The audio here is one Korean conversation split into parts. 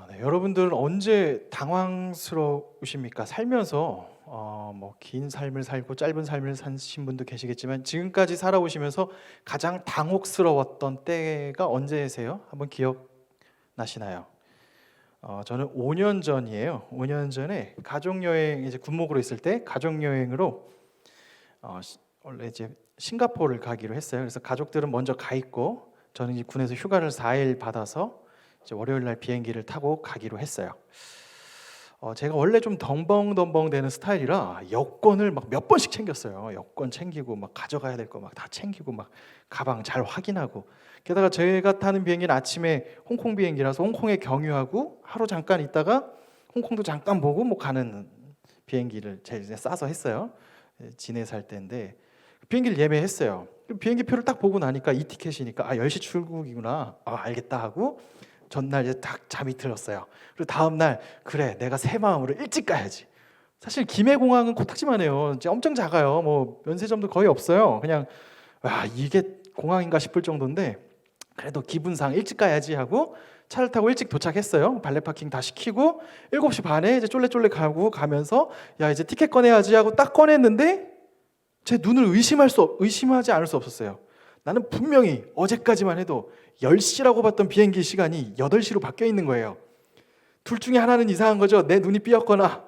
네. 여러분들은 언제 당황스러우십니까? 살면서 긴 삶을 살고 짧은 삶을 사신 분도 계시겠지만 지금까지 살아오시면서 가장 당혹스러웠던 때가 언제세요? 한번 기억나시나요? 저는 5년 전이에요. 5년 전에 가족 여행, 이제 군목으로 있을 때 가족 여행으로 원래 이제 싱가포르를 가기로 했어요. 그래서 가족들은 먼저 가 있고 저는 이제 군에서 휴가를 4일 받아서 이제 월요일 날 비행기를 타고 가기로 했어요. 제가 원래 좀 덤벙덤벙 되는 스타일이라 여권을 막 몇 번씩 챙겼어요. 여권 챙기고 막 가져가야 될 거 막 다 챙기고 막 가방 잘 확인하고, 게다가 제가 타는 비행기는 아침에 홍콩 비행기라서 홍콩에 경유하고 하루 잠깐 있다가 홍콩도 잠깐 보고 뭐 가는 비행기를 제가 싸서 했어요. 진해 살 때인데 비행기를 예매했어요. 비행기 표를 딱 보고 나니까 이 티켓이니까 10시 출국이구나. 알겠다 하고 전날 이제 딱 잠이 들었어요. 그리고 다음 날 그래 내가 새 마음으로 일찍 가야지. 사실 김해공항은 코딱지만 해요. 진짜 엄청 작아요. 뭐 면세점도 거의 없어요. 그냥 와 이게 공항인가 싶을 정도인데 그래도 기분상 일찍 가야지 하고 차를 타고 일찍 도착했어요. 발레 파킹 다 시키고 7시 반에 이제 쫄래쫄래 가면서 야 이제 티켓 꺼내야지 하고 딱 꺼냈는데 제 눈을 의심하지 않을 수 없었어요. 나는 분명히 어제까지만 해도 10시라고 봤던 비행기 시간이 8시로 바뀌어 있는 거예요. 둘 중에 하나는 이상한 거죠. 내 눈이 삐었거나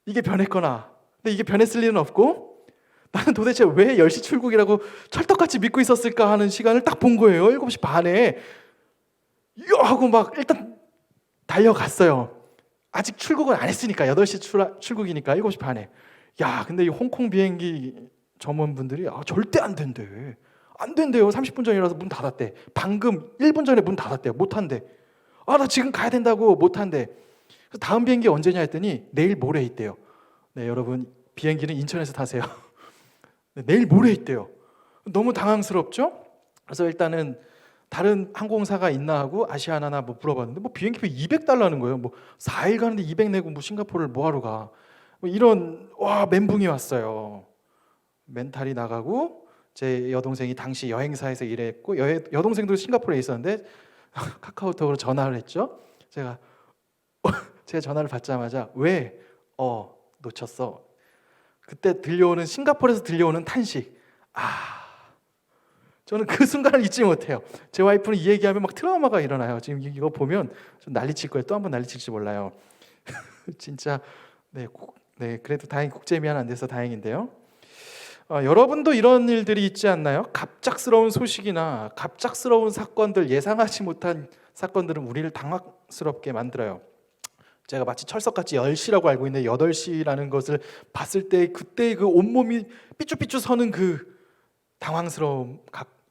이게 변했거나. 근데 이게 변했을 리는 없고 나는 도대체 왜 10시 출국이라고 철떡같이 믿고 있었을까 하는 시간을 딱 본 거예요. 7시 반에 요 하고 막 일단 달려갔어요. 아직 출국은 안 했으니까 8시 출국이니까 7시 반에. 야 근데 이 홍콩 비행기 점원분들이 절대 안 된대. 안 된대요. 30분 전이라서 문 닫았대. 방금 1분 전에 문 닫았대요. 못 한대. 나 지금 가야 된다고 못 한대. 그래서 다음 비행기 언제냐 했더니 내일 모레 있대요. 네, 여러분 비행기는 인천에서 타세요. 네, 내일 모레 있대요. 너무 당황스럽죠? 그래서 일단은 다른 항공사가 있나 하고 아시아나나 뭐 물어봤는데 뭐 비행기표 200달러는 거예요. 뭐 4일 가는데 200 내고 뭐 싱가포르를 뭐 하러 가? 뭐 이런 멘붕이 왔어요. 멘탈이 나가고 제 여동생이 당시 여행사에서 일했고 여동생도 싱가포르에 있었는데 카카오톡으로 전화를 했죠. 제가 전화를 받자마자 왜 놓쳤어? 그때 싱가포르에서 들려오는 탄식. 저는 그 순간을 잊지 못해요. 제 와이프는 이 얘기하면 막 트라우마가 일어나요. 지금 이거 보면 좀 난리칠 거예요. 또 한 번 난리칠지 몰라요. 진짜 네, 그래도 다행히 국제미아는 안 돼서 다행인데요. 여러분도 이런 일들이 있지 않나요? 갑작스러운 소식이나 갑작스러운 사건들, 예상하지 못한 사건들은 우리를 당황스럽게 만들어요. 제가 마치 철석같이 10시라고 알고 있는데 8시라는 것을 봤을 때 그때 그 온몸이 삐쭈삐쭈 서는 그 당황스러움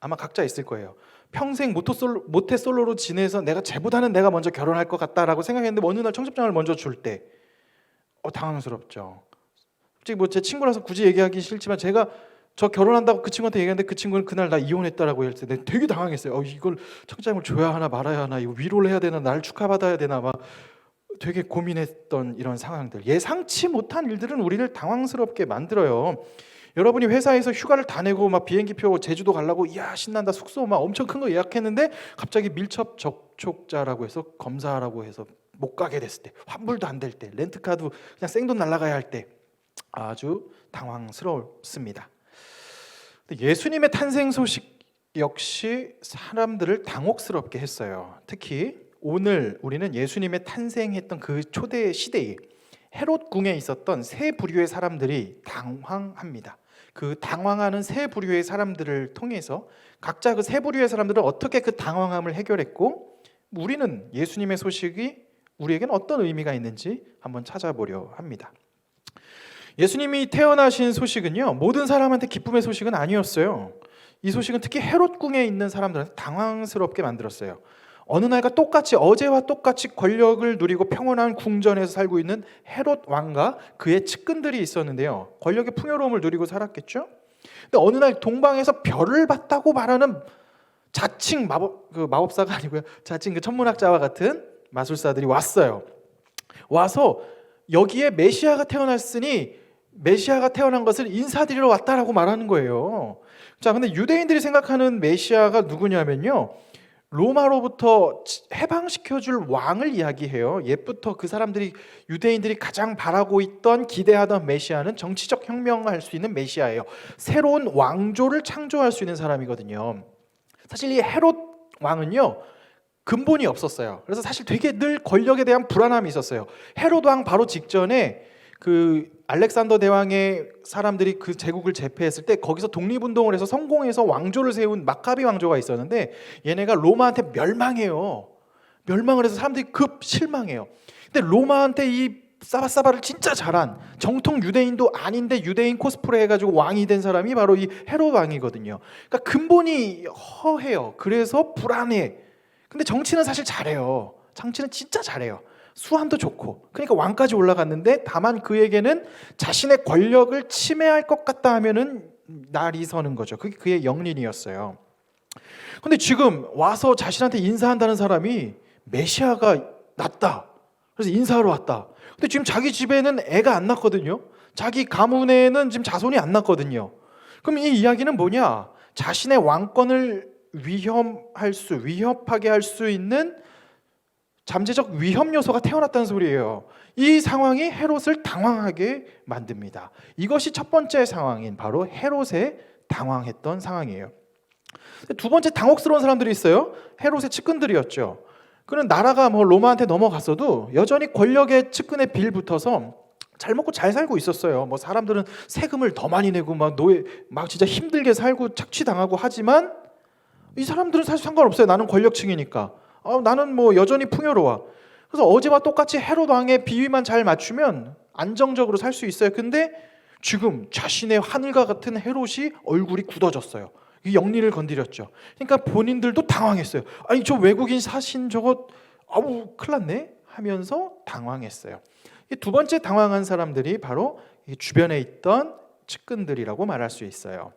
아마 각자 있을 거예요. 평생 모태솔로로 지내서 쟤보다는 내가 먼저 결혼할 것 같다라고 생각했는데 어느 날 청첩장을 먼저 줄 때 당황스럽죠. 솔직히 뭐 제 친구라서 굳이 얘기하기 싫지만 제가 저 결혼한다고 그 친구한테 얘기했는데 그 친구는 그날 나 이혼했다라고 할 때 되게 당황했어요. 이걸 청장을 줘야 하나 말아야 하나, 이거 위로를 해야 되나, 나를 축하받아야 되나, 막 되게 고민했던 이런 상황들. 예상치 못한 일들은 우리를 당황스럽게 만들어요. 여러분이 회사에서 휴가를 다 내고 막 비행기표 제주도 가려고 이야 신난다, 숙소 막 엄청 큰 거 예약했는데 갑자기 밀접 접촉자라고 해서 검사라고 해서 못 가게 됐을 때, 환불도 안 될 때, 렌트카도 그냥 생돈 날라가야 할 때 아주 당황스럽습니다. 예수님의 탄생 소식 역시 사람들을 당혹스럽게 했어요. 특히 오늘 우리는 예수님의 탄생했던 그 초대 시대에 헤롯 궁에 있었던 세 부류의 사람들이 당황합니다. 그 당황하는 세 부류의 사람들을 통해서 각자 그 세 부류의 사람들은 어떻게 그 당황함을 해결했고 우리는 예수님의 소식이 우리에게는 어떤 의미가 있는지 한번 찾아보려 합니다. 예수님이 태어나신 소식은요, 모든 사람한테 기쁨의 소식은 아니었어요. 이 소식은 특히 헤롯 궁에 있는 사람들한테 당황스럽게 만들었어요. 어느 날과 어제와 똑같이 권력을 누리고 평온한 궁전에서 살고 있는 헤롯 왕과 그의 측근들이 있었는데요. 권력의 풍요로움을 누리고 살았겠죠. 근데 어느 날 동방에서 별을 봤다고 말하는 자칭 마법사가 아니고요, 자칭 그 천문학자와 같은 마술사들이 왔어요. 와서 여기에 메시아가 태어났으니 메시아가 태어난 것을 인사드리러 왔다라고 말하는 거예요. 자, 근데 유대인들이 생각하는 메시아가 누구냐면요, 로마로부터 해방시켜줄 왕을 이야기해요. 옛부터 그 사람들이 유대인들이 가장 바라고 있던 기대하던 메시아는 정치적 혁명을 할 수 있는 메시아예요. 새로운 왕조를 창조할 수 있는 사람이거든요. 사실 이 헤롯 왕은요 근본이 없었어요. 그래서 사실 되게 늘 권력에 대한 불안함이 있었어요. 헤롯 왕 바로 직전에 그 알렉산더 대왕의 사람들이 그 제국을 제패했을 때 거기서 독립운동을 해서 성공해서 왕조를 세운 마카비 왕조가 있었는데 얘네가 로마한테 멸망해요. 멸망을 해서 사람들이 급 실망해요. 근데 로마한테 이 사바사바를 진짜 잘한 정통 유대인도 아닌데 유대인 코스프레 해가지고 왕이 된 사람이 바로 이 헤롯 왕이거든요. 그러니까 근본이 허해요. 그래서 불안해. 근데 정치는 사실 잘해요. 정치는 진짜 잘해요. 수완도 좋고. 그러니까 왕까지 올라갔는데 다만 그에게는 자신의 권력을 침해할 것 같다 하면은 날이 서는 거죠. 그게 그의 영린이었어요. 근데 지금 와서 자신한테 인사한다는 사람이 메시아가 났다. 그래서 인사하러 왔다. 근데 지금 자기 집에는 애가 안 낳거든요. 자기 가문에는 지금 자손이 안 낳거든요. 그럼 이 이야기는 뭐냐? 자신의 왕권을 위협하게 할 수 있는 잠재적 위험 요소가 태어났다는 소리예요. 이 상황이 헤롯을 당황하게 만듭니다. 이것이 첫 번째 상황인 바로 헤롯의 당황했던 상황이에요. 두 번째 당혹스러운 사람들이 있어요. 헤롯의 측근들이었죠. 그는 나라가 뭐 로마한테 넘어갔어도 여전히 권력의 측근에 빌붙어서 잘 먹고 잘 살고 있었어요. 뭐 사람들은 세금을 더 많이 내고 막 진짜 힘들게 살고 착취당하고 하지만 이 사람들은 사실 상관없어요. 나는 권력층이니까. 나는 뭐 여전히 풍요로워. 그래서 어제와 똑같이 헤롯 왕의 비위만 잘 맞추면 안정적으로 살 수 있어요. 근데 지금 자신의 하늘과 같은 헤롯이 얼굴이 굳어졌어요. 영리를 건드렸죠. 그러니까 본인들도 당황했어요. 아니 저 외국인 사신 저거 큰일 났네 하면서 당황했어요. 두 번째 당황한 사람들이 바로 주변에 있던 측근들이라고 말할 수 있어요.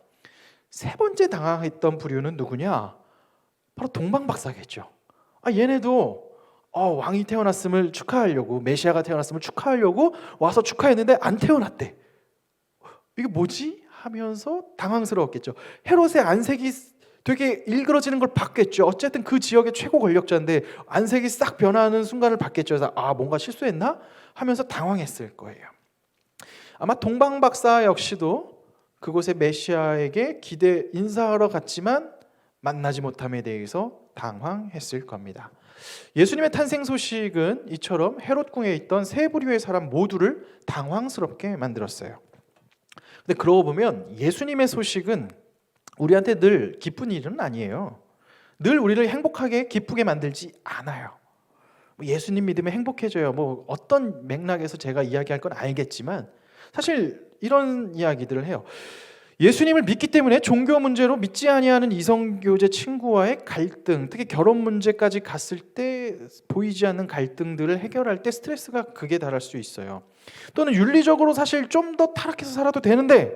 세 번째 당황했던 부류는 누구냐? 바로 동방박사겠죠. 얘네도 왕이 태어났음을 축하하려고, 메시아가 태어났음을 축하하려고 와서 축하했는데 안 태어났대. 이게 뭐지? 하면서 당황스러웠겠죠. 헤롯의 안색이 되게 일그러지는 걸 봤겠죠. 어쨌든 그 지역의 최고 권력자인데 안색이 싹 변하는 순간을 봤겠죠. 그래서 뭔가 실수했나? 하면서 당황했을 거예요. 아마 동방박사 역시도 그곳의 메시아에게 인사하러 갔지만 만나지 못함에 대해서 당황했을 겁니다. 예수님의 탄생 소식은 이처럼 헤롯 궁에 있던 세 부류의 사람 모두를 당황스럽게 만들었어요. 근데 그러고 보면 예수님의 소식은 우리한테 늘 기쁜 일은 아니에요. 늘 우리를 행복하게 기쁘게 만들지 않아요. 예수님 믿으면 행복해져요. 뭐 어떤 맥락에서 제가 이야기할 건 알겠지만 사실 이런 이야기들을 해요. 예수님을 믿기 때문에 종교 문제로 믿지 아니하는 이성교제 친구와의 갈등, 특히 결혼 문제까지 갔을 때 보이지 않는 갈등들을 해결할 때 스트레스가 극에 달할 수 있어요. 또는 윤리적으로 사실 좀 더 타락해서 살아도 되는데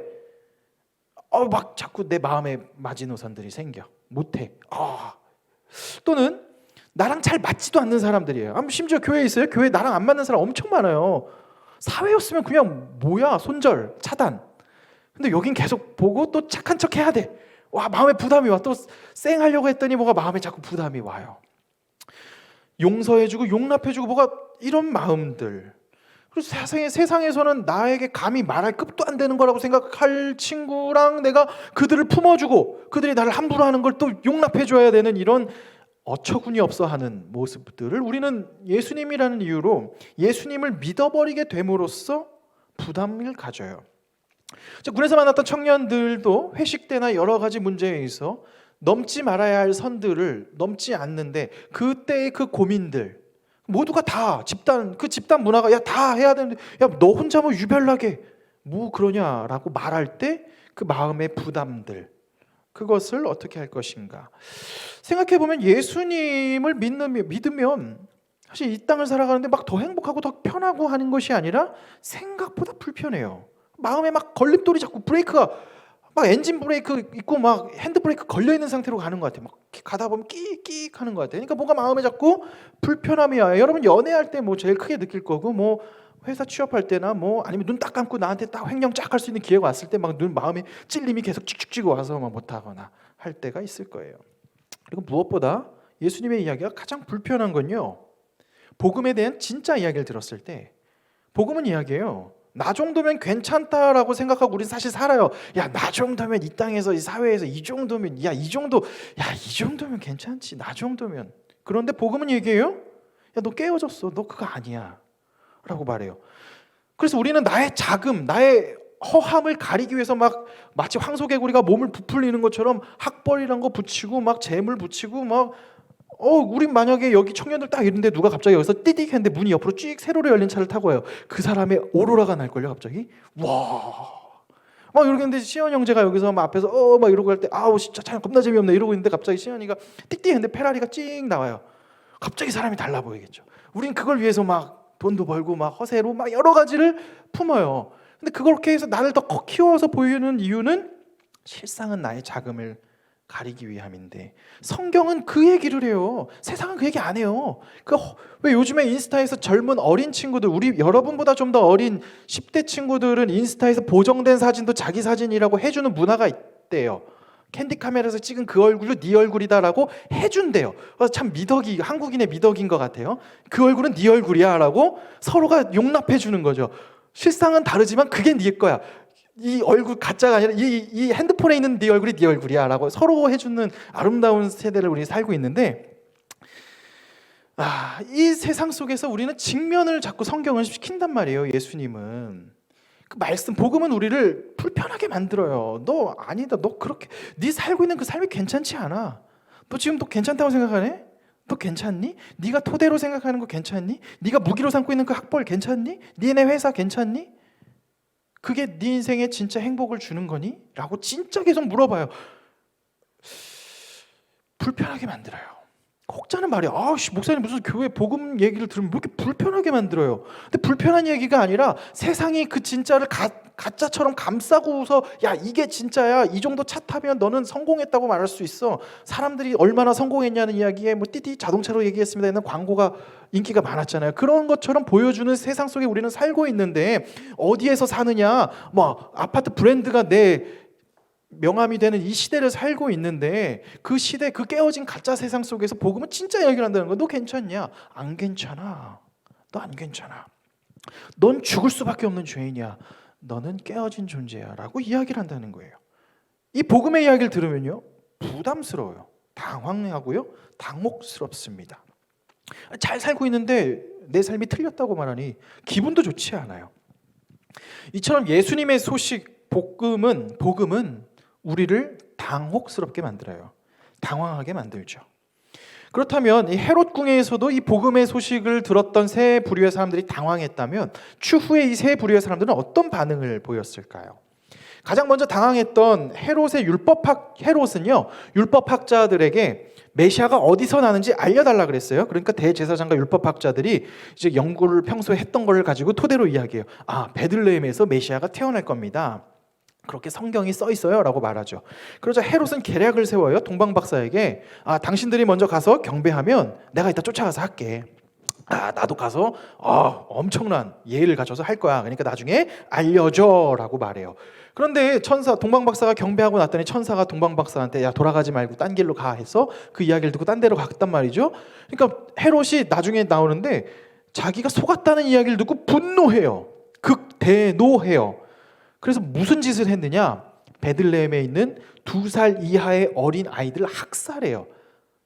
막 자꾸 내 마음에 마지노선들이 생겨. 못해. 또는 나랑 잘 맞지도 않는 사람들이에요. 심지어 교회에 있어요. 교회에 나랑 안 맞는 사람 엄청 많아요. 사회였으면 그냥 뭐야 손절, 차단. 근데 여긴 계속 보고 또 착한 척 해야 돼. 마음에 부담이 와. 또 쌩하려고 했더니 뭐가 마음에 자꾸 부담이 와요. 용서해주고 용납해주고 뭐가 이런 마음들. 그래서 세상에서는 나에게 감히 말할 급도 안 되는 거라고 생각할 친구랑 내가 그들을 품어주고 그들이 나를 함부로 하는 걸 또 용납해줘야 되는 이런 어처구니 없어 하는 모습들을 우리는 예수님이라는 이유로 예수님을 믿어버리게 됨으로써 부담을 가져요. 군에서 만났던 청년들도 회식 때나 여러 가지 문제에 있어 넘지 말아야 할 선들을 넘지 않는데 그때의 그 고민들 모두가 다 집단 문화가 다 해야 되는데 너 혼자 뭐 유별나게 뭐 그러냐라고 말할 때 그 마음의 부담들 그것을 어떻게 할 것인가 생각해 보면 예수님을 믿으면 사실 이 땅을 살아가는데 막 더 행복하고 더 편하고 하는 것이 아니라 생각보다 불편해요. 마음에 막 걸림돌이 자꾸 브레이크가 막 엔진 브레이크 있고 막 핸드 브레이크 걸려 있는 상태로 가는 것 같아요. 막 가다 보면 끼익 하는 것 같아요. 그러니까 뭐가 마음에 자꾸 불편함이 와요. 여러분 연애할 때 뭐 제일 크게 느낄 거고 뭐 회사 취업할 때나 뭐 아니면 눈 딱 감고 나한테 딱 횡령 쫙 할 수 있는 기회가 왔을 때 막 마음에 찔림이 계속 찍찍 와서 막 못하거나 할 때가 있을 거예요. 그리고 무엇보다 예수님의 이야기가 가장 불편한 건요, 복음에 대한 진짜 이야기를 들었을 때 복음은 이야기예요. 나 정도면 괜찮다라고 생각하고 우리는 사실 살아요. 야, 나 정도면 이 땅에서 이 사회에서 이 정도면 이 정도면 괜찮지. 나 정도면. 그런데 복음은 얘기해요. 야, 너 깨어졌어. 너 그거 아니야. 라고 말해요. 그래서 우리는 나의 자금, 나의 허함을 가리기 위해서 막 마치 황소개구리가 몸을 부풀리는 것처럼 학벌이란 거 붙이고 막 재물 붙이고 막 우린 만약에 여기 청년들 딱 이런데 누가 갑자기 여기서 띠딕 했는데 문이 옆으로 쭉 세로로 열린 차를 타고 와요. 그 사람의 오로라가 날걸요 갑자기. 와, 막 이러고 있는데 시연 형제가 여기서 막 앞에서 막 이러고 할 때 아우 진짜 참 겁나 재미없네 이러고 있는데 갑자기 시연이가 띠띠 했는데 페라리가 찡 나와요. 갑자기 사람이 달라 보이겠죠. 우린 그걸 위해서 막 돈도 벌고 막 허세로 막 여러 가지를 품어요. 근데 그렇게 해서 나를 더 키워서 보이는 이유는 실상은 나의 자금을 가리기 위함인데, 성경은 그 얘기를 해요. 세상은 그 얘기 안 해요. 왜 요즘에 인스타에서 젊은 어린 친구들, 우리 여러분보다 좀 더 어린 10대 친구들은 인스타에서 보정된 사진도 자기 사진이라고 해주는 문화가 있대요. 캔디 카메라에서 찍은 그 얼굴도 네 얼굴이다라고 해준대요. 참 미덕이, 한국인의 미덕인 것 같아요. 그 얼굴은 네 얼굴이야 라고 서로가 용납해 주는 거죠. 실상은 다르지만 그게 네 거야. 이 얼굴 가짜가 아니라 이 핸드폰에 있는 네 얼굴이 네 얼굴이야 라고 서로 해주는 아름다운 세대를 우리 살고 있는데, 이 세상 속에서 우리는 직면을 자꾸 성경을 시킨단 말이에요. 예수님은 그 말씀, 복음은 우리를 불편하게 만들어요. 너 아니다, 너 그렇게 네 살고 있는 그 삶이 괜찮지 않아. 너 지금 너 괜찮다고 생각하네? 너 괜찮니? 네가 토대로 생각하는 거 괜찮니? 네가 무기로 삼고 있는 그 학벌 괜찮니? 니네 회사 괜찮니? 그게 네 인생에 진짜 행복을 주는 거니? 라고 진짜 계속 물어봐요. 불편하게 만들어요. 혹자는 말이야, 목사님 무슨 교회 복음 얘기를 들으면 왜 이렇게 불편하게 만들어요? 근데 불편한 얘기가 아니라 세상이 그 진짜를 가짜처럼 감싸고 웃어. 야, 이게 진짜야. 이 정도 차 타면 너는 성공했다고 말할 수 있어. 사람들이 얼마나 성공했냐는 이야기에 뭐 띠띠 자동차로 얘기했습니다 있는 광고가 인기가 많았잖아요. 그런 것처럼 보여주는 세상 속에 우리는 살고 있는데, 어디에서 사느냐, 뭐 아파트 브랜드가 내 명함이 되는 이 시대를 살고 있는데, 그 시대, 그 깨어진 가짜 세상 속에서 복음은 진짜 이야기를 한다는 거야. 너 괜찮냐? 안 괜찮아. 너 안 괜찮아. 넌 죽을 수밖에 없는 죄인이야. 너는 깨어진 존재야 라고 이야기를 한다는 거예요. 이 복음의 이야기를 들으면요, 부담스러워요. 당황하고요, 당혹스럽습니다. 잘 살고 있는데 내 삶이 틀렸다고 말하니 기분도 좋지 않아요. 이처럼 예수님의 소식, 복음은 우리를 당혹스럽게 만들어요. 당황하게 만들죠. 그렇다면 이 헤롯 궁에서도 이 복음의 소식을 들었던 세 부류의 사람들이 당황했다면, 추후에 이 세 부류의 사람들은 어떤 반응을 보였을까요? 가장 먼저 당황했던 헤롯은요, 율법학자들에게 메시아가 어디서 나는지 알려달라 그랬어요. 그러니까 대제사장과 율법학자들이 이제 연구를 평소에 했던 걸 가지고 토대로 이야기해요. 베들레헴에서 메시아가 태어날 겁니다. 그렇게 성경이 써 있어요 라고 말하죠. 그러자 헤롯은 계략을 세워요. 동방박사에게 당신들이 먼저 가서 경배하면 내가 이따 쫓아가서 할게. 나도 가서 엄청난 예의를 갖춰서 할 거야. 그러니까 나중에 알려줘 라고 말해요. 그런데 동방박사가 경배하고 났더니 천사가 동방박사한테 야, 돌아가지 말고 딴 길로 가 해서 그 이야기를 듣고 딴 데로 갔단 말이죠. 그러니까 헤롯이 나중에 나오는데 자기가 속았다는 이야기를 듣고 분노해요. 극대노해요. 그래서 무슨 짓을 했느냐? 베들레헴에 있는 2살 이하의 어린 아이들을 학살해요.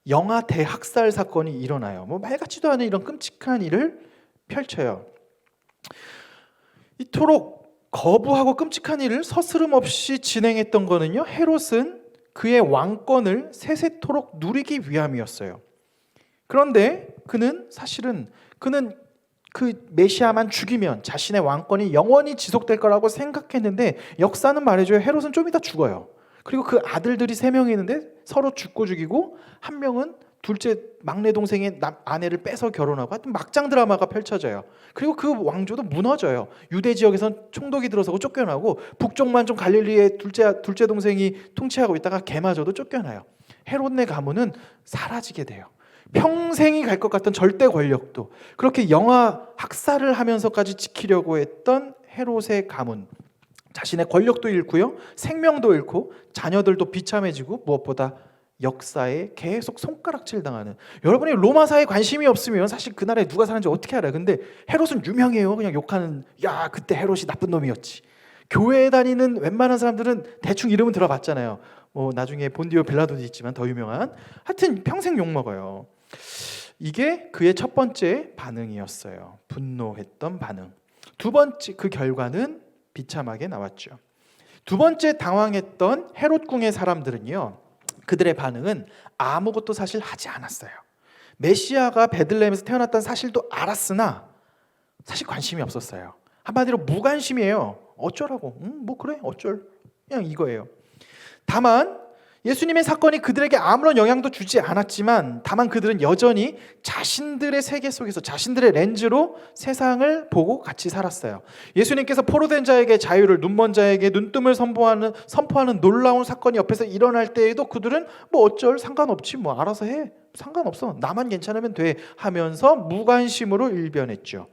영아 대학살 사건이 일어나요. 말 같지도 않은 이런 끔찍한 일을 펼쳐요. 이토록 거부하고 끔찍한 일을 서스름 없이 진행했던 거는요, 헤롯은 그의 왕권을 세세토록 누리기 위함이었어요. 그런데 그는 그 메시아만 죽이면 자신의 왕권이 영원히 지속될 거라고 생각했는데, 역사는 말해줘요. 헤롯은 좀 이따 죽어요. 그리고 그 아들들이 3명이 있는데 서로 죽고 죽이고, 한 명은 막내 동생의 아내를 빼서 결혼하고, 하여튼 막장 드라마가 펼쳐져요. 그리고 그 왕조도 무너져요. 유대 지역에선 총독이 들어서고 쫓겨나고, 북쪽만 좀 갈릴리의 둘째 동생이 통치하고 있다가 걔마저도 쫓겨나요. 헤롯네 가문은 사라지게 돼요. 평생이 갈 것 같던 절대 권력도, 그렇게 영아 학살을 하면서까지 지키려고 했던 헤롯의 가문, 자신의 권력도 잃고요, 생명도 잃고, 자녀들도 비참해지고, 무엇보다 역사에 계속 손가락질 당하는, 여러분이 로마사에 관심이 없으면 사실 그 나라에 누가 사는지 어떻게 알아요? 근데 헤롯은 유명해요. 그냥 욕하는, 야 그때 헤롯이 나쁜 놈이었지. 교회에 다니는 웬만한 사람들은 대충 이름은 들어봤잖아요. 뭐 나중에 본디오 빌라도도 있지만 더 유명한, 하여튼 평생 욕먹어요. 이게 그의 첫 번째 반응이었어요. 분노했던 반응. 두 번째, 그 결과는 비참하게 나왔죠. 두 번째 당황했던 헤롯 궁의 사람들은요, 그들의 반응은 아무것도 사실 하지 않았어요. 메시아가 베들레헴에서 태어났다는 사실도 알았으나 사실 관심이 없었어요. 한마디로 무관심이에요. 어쩌라고? 뭐 그래 어쩔, 그냥 이거예요. 다만 예수님의 사건이 그들에게 아무런 영향도 주지 않았지만, 다만 그들은 여전히 자신들의 세계 속에서 자신들의 렌즈로 세상을 보고 같이 살았어요. 예수님께서 포로된 자에게 자유를, 눈먼 자에게 눈뜸을 선포하는 놀라운 사건이 옆에서 일어날 때에도 그들은 뭐 어쩔, 상관없지, 뭐 알아서 해, 상관없어, 나만 괜찮으면 돼 하면서 무관심으로 일변했죠.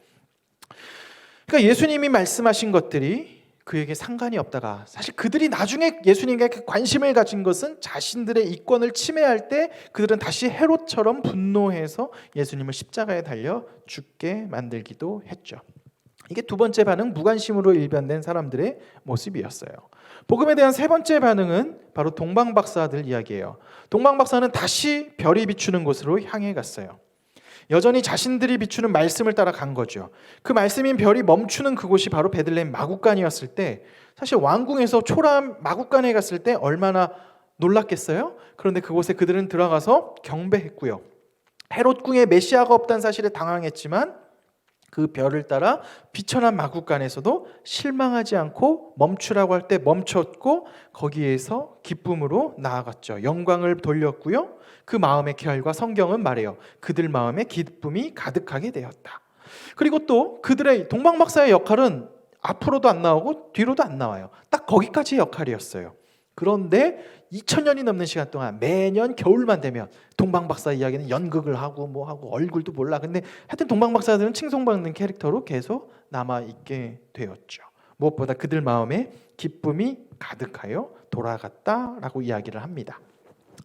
그러니까 예수님이 말씀하신 것들이 그에게 상관이 없다가, 사실 그들이 나중에 예수님께 관심을 가진 것은 자신들의 이권을 침해할 때 그들은 다시 헤롯처럼 분노해서 예수님을 십자가에 달려 죽게 만들기도 했죠. 이게 두 번째 반응, 무관심으로 일변된 사람들의 모습이었어요. 복음에 대한 세 번째 반응은 바로 동방박사들 이야기예요. 동방박사는 다시 별이 비추는 곳으로 향해 갔어요. 여전히 자신들이 비추는 말씀을 따라 간 거죠. 그 말씀인 별이 멈추는 그곳이 바로 베들레헴 마구간이었을 때, 사실 왕궁에서 초라한 마구간에 갔을 때 얼마나 놀랐겠어요? 그런데 그곳에 그들은 들어가서 경배했고요. 헤롯 궁에 메시아가 없다는 사실에 당황했지만 그 별을 따라 비천한 마구간에서도 실망하지 않고 멈추라고 할 때 멈췄고, 거기에서 기쁨으로 나아갔죠. 영광을 돌렸고요. 그 마음의 결과 성경은 말해요. 그들 마음에 기쁨이 가득하게 되었다. 그리고 또 그들의 동방박사의 역할은 앞으로도 안 나오고 뒤로도 안 나와요. 딱 거기까지의 역할이었어요. 그런데 2000년이 넘는 시간 동안 매년 겨울만 되면 동방박사 이야기는 연극을 하고 뭐 하고 얼굴도 몰라. 근데 하여튼 동방박사들은 칭송받는 캐릭터로 계속 남아있게 되었죠. 무엇보다 그들 마음에 기쁨이 가득하여 돌아갔다라고 이야기를 합니다.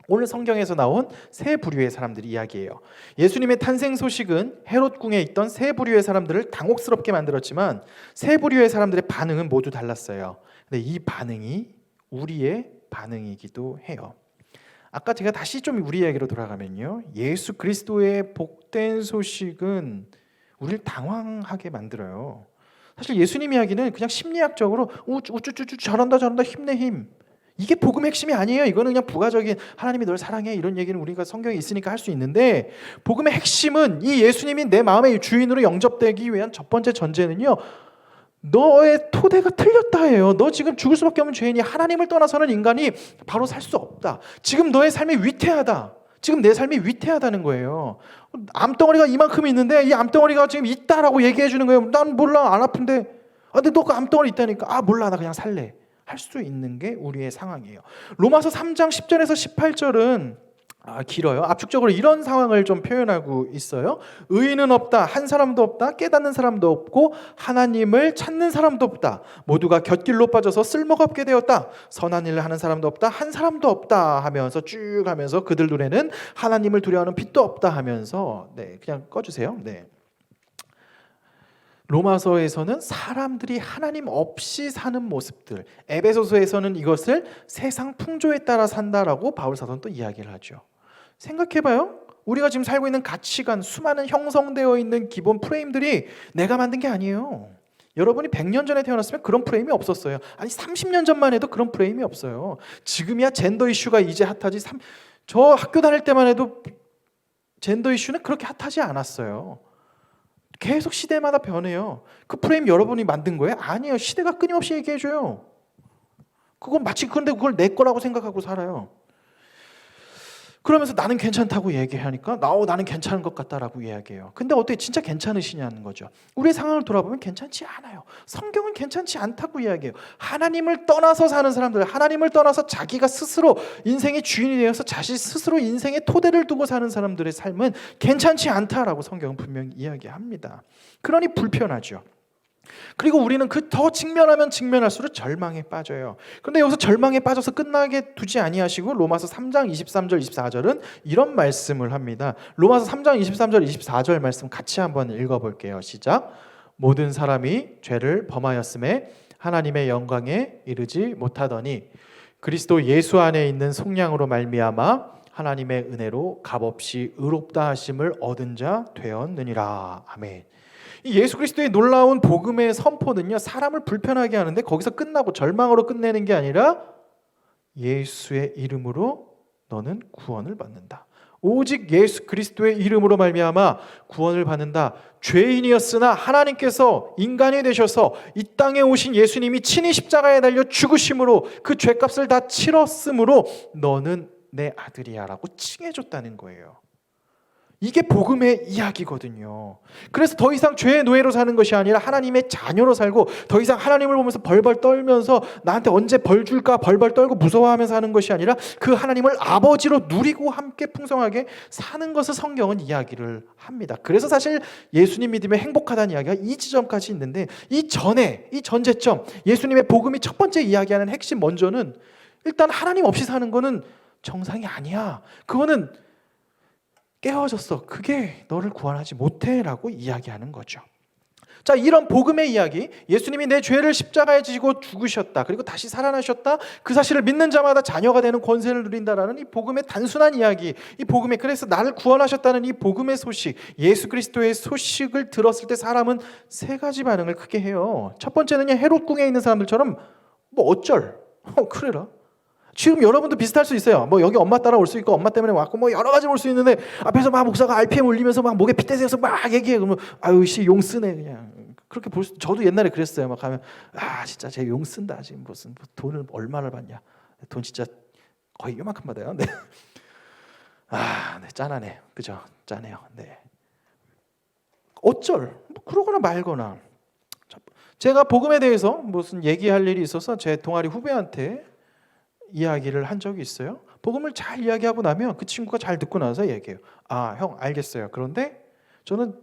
오늘 성경에서 나온 세 부류의 사람들 이야기예요. 예수님의 탄생 소식은 헤롯 궁에 있던 세 부류의 사람들을 당혹스럽게 만들었지만 세 부류의 사람들의 반응은 모두 달랐어요. 근데 이 반응이 우리의 반응이기도 해요. 아까 제가 다시 좀 우리 이야기로 돌아가면요, 예수 그리스도의 복된 소식은 우리를 당황하게 만들어요. 사실 예수님 이야기는 그냥 심리학적으로 우쭈쭈쭈 잘한다 힘내 힘, 이게 복음의 핵심이 아니에요. 이거는 그냥 부가적인 하나님이 널 사랑해 이런 얘기는 우리가 성경에 있으니까 할 수 있는데, 복음의 핵심은 이 예수님이 내 마음의 주인으로 영접되기 위한 첫 번째 전제는요, 너의 토대가 틀렸다예요. 너 지금 죽을 수밖에 없는 죄인이, 하나님을 떠나서는 인간이 바로 살 수 없다. 지금 너의 삶이 위태하다. 지금 내 삶이 위태하다는 거예요. 암덩어리가 이만큼 있는데 이 암덩어리가 지금 있다라고 얘기해 주는 거예요. 난 몰라, 안 아픈데. 근데 너 그 암덩어리 있다니까. 몰라, 나 그냥 살래. 할 수 있는 게 우리의 상황이에요. 로마서 3장 10절에서 18절은 길어요. 압축적으로 이런 상황을 좀 표현하고 있어요. 의인은 없다, 한 사람도 없다, 깨닫는 사람도 없고 하나님을 찾는 사람도 없다. 모두가 곁길로 빠져서 쓸모가 없게 되었다. 선한 일을 하는 사람도 없다, 한 사람도 없다 하면서 쭉 하면서 그들 눈에는 하나님을 두려워하는 빛도 없다 하면서, 그냥 꺼주세요. 로마서에서는 사람들이 하나님 없이 사는 모습들, 에베소서에서는 이것을 세상 풍조에 따라 산다라고 바울 사도는 또 이야기를 하죠. 생각해봐요. 우리가 지금 살고 있는 가치관, 수많은 형성되어 있는 기본 프레임들이 내가 만든 게 아니에요. 여러분이 100년 전에 태어났으면 그런 프레임이 없었어요. 아니 30년 전만 해도 그런 프레임이 없어요. 지금이야 젠더 이슈가 이제 핫하지, 저 학교 다닐 때만 해도 젠더 이슈는 그렇게 핫하지 않았어요. 계속 시대마다 변해요. 그 프레임 여러분이 만든 거예요? 아니에요. 시대가 끊임없이 얘기해줘요. 그건 마치 그런데 그걸 내 거라고 생각하고 살아요. 그러면서 나는 괜찮다고 얘기하니까 나는 괜찮은 것 같다라고 이야기해요. 근데 어떻게 진짜 괜찮으시냐는 거죠. 우리의 상황을 돌아보면 괜찮지 않아요. 성경은 괜찮지 않다고 이야기해요. 하나님을 떠나서 사는 사람들, 하나님을 떠나서 자기가 스스로 인생의 주인이 되어서 자신 스스로 인생의 토대를 두고 사는 사람들의 삶은 괜찮지 않다라고 성경은 분명히 이야기합니다. 그러니 불편하죠. 그리고 우리는 그 더 직면하면 직면할수록 절망에 빠져요. 그런데 여기서 절망에 빠져서 끝나게 두지 아니하시고 로마서 3장 23절 24절은 이런 말씀을 합니다. 로마서 3장 23절 24절 말씀 같이 한번 읽어볼게요. 시작. 모든 사람이 죄를 범하였음에 하나님의 영광에 이르지 못하더니 그리스도 예수 안에 있는 속량으로 말미암아 하나님의 은혜로 값없이 의롭다 하심을 얻은 자 되었느니라. 아멘. 이 예수 그리스도의 놀라운 복음의 선포는요, 사람을 불편하게 하는데 거기서 끝나고 절망으로 끝내는 게 아니라 예수의 이름으로 너는 구원을 받는다. 오직 예수 그리스도의 이름으로 말미암아 구원을 받는다. 죄인이었으나 하나님께서 인간이 되셔서 이 땅에 오신 예수님이 친히 십자가에 달려 죽으심으로 그 죄값을 다 치렀으므로 너는 내 아들이야라고 칭해줬다는 거예요. 이게 복음의 이야기거든요. 그래서 더 이상 죄의 노예로 사는 것이 아니라 하나님의 자녀로 살고 더 이상 하나님을 보면서 벌벌 떨면서 나한테 언제 벌 줄까 벌벌 떨고 무서워하면서 사는 것이 아니라 그 하나님을 아버지로 누리고 함께 풍성하게 사는 것을 성경은 이야기를 합니다. 그래서 사실 예수님 믿으면 행복하다는 이야기가 이 지점까지 있는데 이 전제점, 예수님의 복음이 첫 번째 이야기하는 핵심 먼저는 일단 하나님 없이 사는 거는 정상이 아니야. 그거는 깨어졌어. 그게 너를 구원하지 못해 라고 이야기하는 거죠. 자, 이런 복음의 이야기, 예수님이 내 죄를 십자가에 지시고 죽으셨다, 그리고 다시 살아나셨다, 그 사실을 믿는 자마다 자녀가 되는 권세를 누린다라는 이 복음의 단순한 이야기, 이 복음의, 그래서 나를 구원하셨다는 이 복음의 소식, 예수 그리스도의 소식을 들었을 때 사람은 세 가지 반응을 크게 해요. 첫 번째는 헤롯 궁에 있는 사람들처럼 뭐 어쩔, 그래라. 지금 여러분도 비슷할 수 있어요. 뭐 여기 엄마 따라 올 수 있고 엄마 때문에 왔고 뭐 여러 가지 올 수 있는데 앞에서 막 목사가 RPM 올리면서 막 목에 핏대세워서 막 얘기해. 그러면 아유 씨 용 쓰네 그냥. 그렇게 볼 수. 저도 옛날에 그랬어요. 막 가면 아 진짜 쟤 용 쓴다. 지금 무슨 돈을 얼마나 받냐. 돈 진짜 거의 요만큼 받아요. 네. 네, 짠하네. 그죠? 짠해요. 네. 어쩔. 뭐 그러거나 말거나. 제가 복음에 대해서 무슨 얘기할 일이 있어서 제 동아리 후배한테 이야기를 한 적이 있어요. 복음을 잘 이야기하고 나면 그 친구가 잘 듣고 나서 얘기해요. 아, 형 알겠어요. 그런데 저는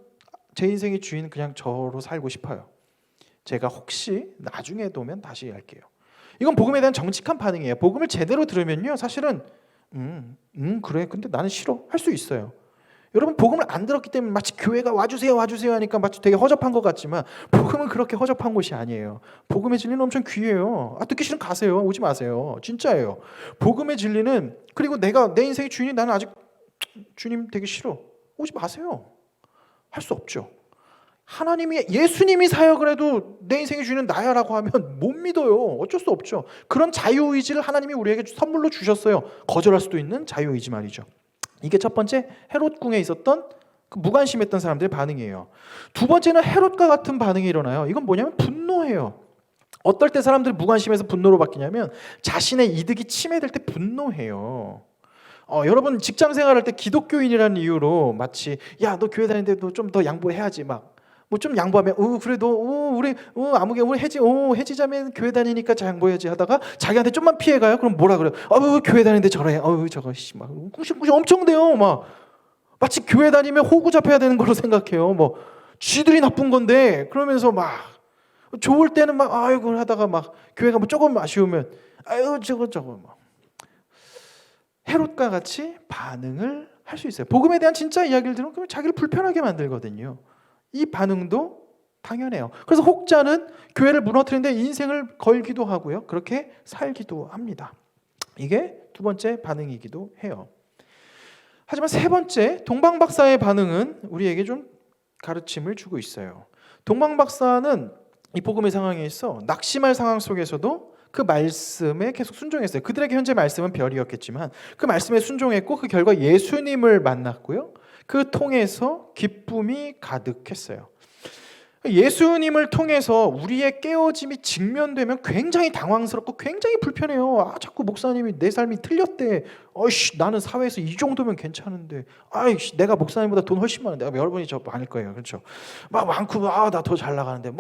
제 인생의 주인 그냥 저로 살고 싶어요. 제가 혹시 나중에 오면 다시 할게요. 이건 복음에 대한 정직한 반응이에요. 복음을 제대로 들으면요, 사실은 그래. 근데 나는 싫어. 할 수 있어요. 여러분 복음을 안 들었기 때문에 마치 교회가 와주세요 하니까 마치 되게 허접한 것 같지만 복음은 그렇게 허접한 곳이 아니에요. 복음의 진리는 엄청 귀해요. 듣기 싫으면 가세요. 오지 마세요. 진짜예요. 복음의 진리는, 그리고 내가 내 인생의 주인이 나는 아직 주님 되기 싫어. 오지 마세요. 할 수 없죠. 예수님이 사역을 해도 내 인생의 주인은 나야라고 하면 못 믿어요. 어쩔 수 없죠. 그런 자유의지를 하나님이 우리에게 선물로 주셨어요. 거절할 수도 있는 자유의지 말이죠. 이게 첫 번째 헤롯 궁에 있었던 그 무관심했던 사람들의 반응이에요. 두 번째는 헤롯과 같은 반응이 일어나요. 이건 뭐냐면 분노해요. 어떨 때 사람들이 무관심해서 분노로 바뀌냐면 자신의 이득이 침해될 때 분노해요. 여러분 직장 생활할 때 기독교인이라는 이유로 마치 야 너 교회 다니는데 너 좀 더 양보해야지 막 뭐 좀 양보하면 그래도 우리 아무개 우리 해지자매 교회 다니니까 양보해야지 하다가 자기한테 좀만 피해가요. 그럼 뭐라 그래요? 교회 다니는데 저래. 저거 막 꿍시꿍시 엄청 돼요. 막 마치 교회 다니면 호구 잡혀야 되는 걸로 생각해요. 뭐 쥐들이 나쁜 건데 그러면서 막 좋을 때는 막 아이고 하다가 막 교회가 뭐 조금 아쉬우면 저거 막 헤롯과 같이 반응을 할 수 있어요. 복음에 대한 진짜 이야기를 들으면 그러면 자기를 불편하게 만들거든요. 이 반응도 당연해요. 그래서 혹자는 교회를 무너뜨리는데 인생을 걸기도 하고요. 그렇게 살기도 합니다. 이게 두 번째 반응이기도 해요. 하지만 세 번째 동방박사의 반응은 우리에게 좀 가르침을 주고 있어요. 동방박사는 이 복음의 상황에 있어 낙심할 상황 속에서도 그 말씀에 계속 순종했어요. 그들에게 현재 말씀은 별이었겠지만 그 말씀에 순종했고 그 결과 예수님을 만났고요. 그 통해서 기쁨이 가득했어요. 예수님을 통해서 우리의 깨어짐이 직면되면 굉장히 당황스럽고 굉장히 불편해요. 자꾸 목사님이 내 삶이 틀렸대. 나는 사회에서 이 정도면 괜찮은데. 내가 목사님보다 돈 훨씬 많은데. 여러분이 저 많을 거예요. 그렇죠? 막 많고 나 더 잘 나가는데.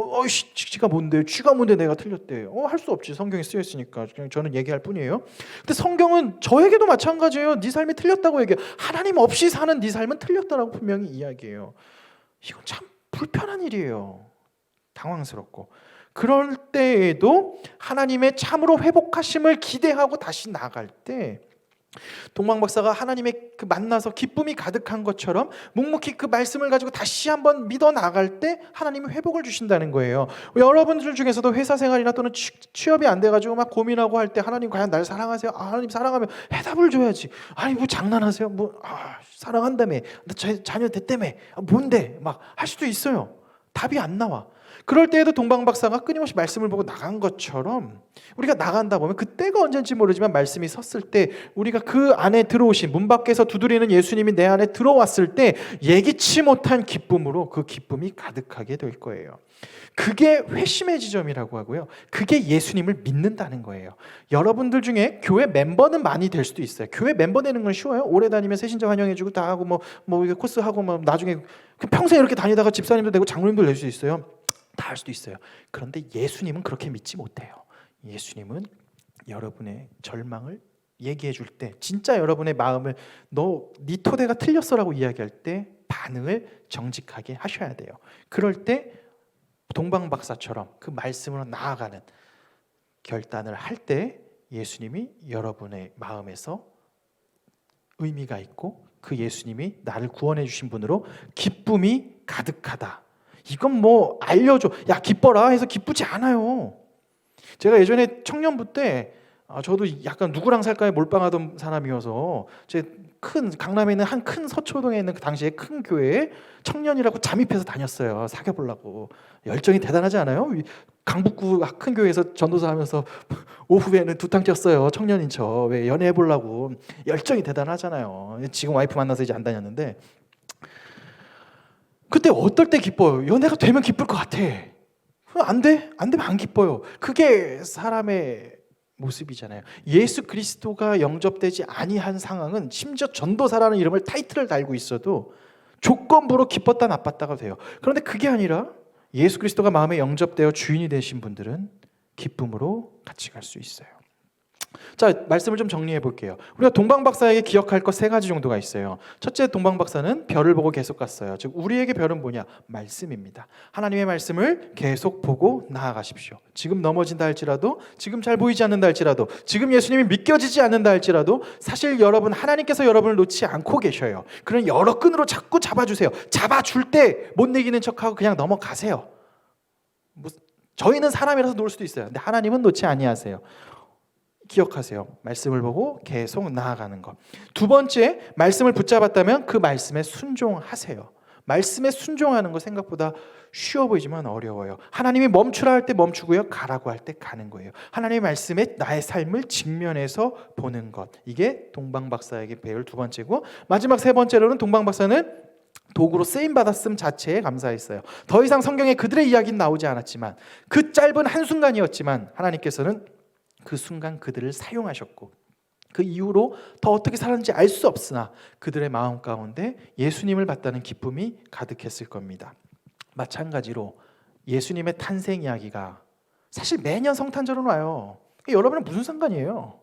쥐가 뭔데? 쥐가 뭔데 내가 틀렸대. 할 수 없지. 성경에 쓰여 있으니까. 그냥 저는 얘기할 뿐이에요. 근데 성경은 저에게도 마찬가지예요. 네 삶이 틀렸다고 얘기해요. 하나님 없이 사는 네 삶은 틀렸다라고 분명히 이야기해요. 이건 참 불편한 일이에요. 당황스럽고, 그럴 때에도 하나님의 참으로 회복하심을 기대하고 다시 나아갈 때 동방 박사가 하나님의 그 만나서 기쁨이 가득한 것처럼 묵묵히 그 말씀을 가지고 다시 한번 믿어 나갈 때 하나님이 회복을 주신다는 거예요. 여러분들 중에서도 회사 생활이나 또는 취업이 안 돼가지고 막 고민하고 할 때 하나님 과연 날 사랑하세요? 하나님 사랑하면 해답을 줘야지. 아니 뭐 장난하세요? 사랑한다며, 자녀 됐다며, 뭔데? 막 할 수도 있어요. 답이 안 나와. 그럴 때에도 동방 박사가 끊임없이 말씀을 보고 나간 것처럼 우리가 나간다 보면 그때가 언제인지 모르지만 말씀이 섰을 때 우리가 그 안에 들어오신, 문 밖에서 두드리는 예수님이 내 안에 들어왔을 때 예기치 못한 기쁨으로 그 기쁨이 가득하게 될 거예요. 그게 회심의 지점이라고 하고요. 그게 예수님을 믿는다는 거예요. 여러분들 중에 교회 멤버는 많이 될 수도 있어요. 교회 멤버 되는 건 쉬워요. 오래 다니면 새신자 환영해주고 다 하고 뭐 코스 하고 나중에 평생 이렇게 다니다가 집사님도 되고 장로님도 될 수 있어요. 다 할 수도 있어요. 그런데 예수님은 그렇게 믿지 못해요. 예수님은 여러분의 절망을 얘기해 줄 때, 진짜 여러분의 마음을 네 토대가 틀렸어라고 이야기할 때 반응을 정직하게 하셔야 돼요. 그럴 때 동방 박사처럼 그 말씀으로 나아가는 결단을 할 때 예수님이 여러분의 마음에서 의미가 있고 그 예수님이 나를 구원해 주신 분으로 기쁨이 가득하다. 이건 뭐 알려줘. 야 기뻐라 해서 기쁘지 않아요. 제가 예전에 청년부 때 저도 약간 누구랑 살까에 몰빵하던 사람이어서 강남에 있는 한 큰 서초동에 있는 그 당시에 큰 교회에 청년이라고 잠입해서 다녔어요. 사귀어보려고. 열정이 대단하지 않아요? 강북구 큰 교회에서 전도사 하면서 오후에는 두탕 쪘어요. 청년인 척. 왜 연애해보려고. 열정이 대단하잖아요. 지금 와이프 만나서 이제 안 다녔는데 그때 어떨 때 기뻐요? 연애가 되면 기쁠 것 같아. 안 돼? 안 되면 안 기뻐요. 그게 사람의 모습이잖아요. 예수 그리스도가 영접되지 아니한 상황은 심지어 전도사라는 이름을 타이틀을 달고 있어도 조건부로 기뻤다 나빴다가 돼요. 그런데 그게 아니라 예수 그리스도가 마음에 영접되어 주인이 되신 분들은 기쁨으로 같이 갈 수 있어요. 자, 말씀을 좀 정리해 볼게요. 우리가 동방 박사에게 기억할 것 세 가지 정도가 있어요. 첫째, 동방 박사는 별을 보고 계속 갔어요. 즉 우리에게 별은 뭐냐? 말씀입니다. 하나님의 말씀을 계속 보고 나아가십시오. 지금 넘어진다 할지라도, 지금 잘 보이지 않는다 할지라도, 지금 예수님이 믿겨지지 않는다 할지라도 사실 하나님께서 여러분을 놓지 않고 계셔요. 그런 여러 끈으로 자꾸 잡아주세요. 잡아줄 때 못 이기는 척하고 그냥 넘어가세요. 저희는 사람이라서 놓을 수도 있어요. 근데 하나님은 놓지 아니하세요. 기억하세요. 말씀을 보고 계속 나아가는 것. 두 번째, 말씀을 붙잡았다면 그 말씀에 순종하세요. 말씀에 순종하는 거 생각보다 쉬워 보이지만 어려워요. 하나님이 멈추라 할 때 멈추고요, 가라고 할 때 가는 거예요. 하나님의 말씀에 나의 삶을 직면해서 보는 것. 이게 동방 박사에게 배울 두 번째고, 마지막 세 번째로는 동방 박사는 도구로 쓰임 받았음 자체에 감사했어요. 더 이상 성경에 그들의 이야기는 나오지 않았지만, 그 짧은 한순간이었지만 하나님께서는 그 순간 그들을 사용하셨고, 그 이후로 더 어떻게 살았는지 알 수 없으나 그들의 마음 가운데 예수님을 봤다는 기쁨이 가득했을 겁니다. 마찬가지로 예수님의 탄생 이야기가 사실 매년 성탄절은 와요. 여러분은 무슨 상관이에요?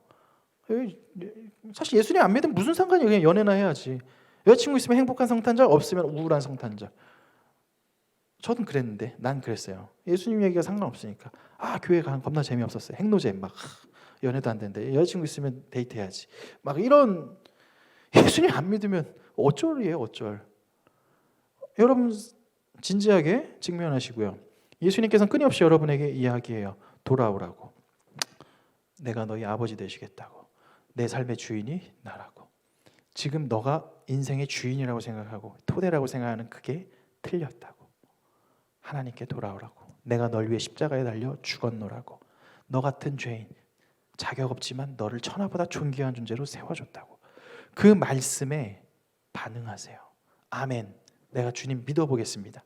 사실 예수님 안 믿으면 무슨 상관이에요? 그냥 연애나 해야지. 여자친구 있으면 행복한 성탄절, 없으면 우울한 성탄절. 저는 그랬는데, 난 그랬어요. 예수님 얘기가 상관없으니까. 교회 가면 겁나 재미없었어요. 행노잼 막 연애도 안 되는데 여자친구 있으면 데이트해야지. 막 이런. 예수님 안 믿으면 어쩔이에요, 어쩔. 여러분 진지하게 직면하시고요. 예수님께서는 끊임없이 여러분에게 이야기해요. 돌아오라고. 내가 너희 아버지 되시겠다고. 내 삶의 주인이 나라고. 지금 너가 인생의 주인이라고 생각하고 토대라고 생각하는 그게 틀렸다고. 하나님께 돌아오라고. 내가 널 위해 십자가에 달려 죽었노라고. 너 같은 죄인, 자격 없지만 너를 천하보다 존귀한 존재로 세워줬다고. 그 말씀에 반응하세요. 아멘. 내가 주님 믿어보겠습니다.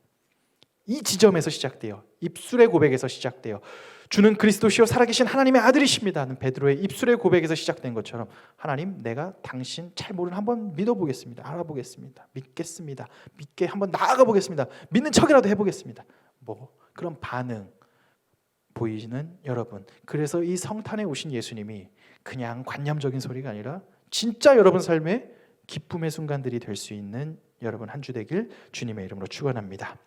이 지점에서 시작돼요. 입술의 고백에서 시작돼요. 주는 그리스도시요 살아계신 하나님의 아들이십니다 하는 베드로의 입술의 고백에서 시작된 것처럼, 하나님, 내가 당신 잘 모르는 한번 믿어보겠습니다. 알아보겠습니다. 믿겠습니다. 믿게 한번 나아가 보겠습니다. 믿는 척이라도 해보겠습니다. 그런 반응 보이시는 여러분. 그래서 이 성탄에 오신 예수님이 그냥 관념적인 소리가 아니라 진짜 여러분 삶의 기쁨의 순간들이 될 수 있는 여러분 한 주 되길 주님의 이름으로 축원합니다.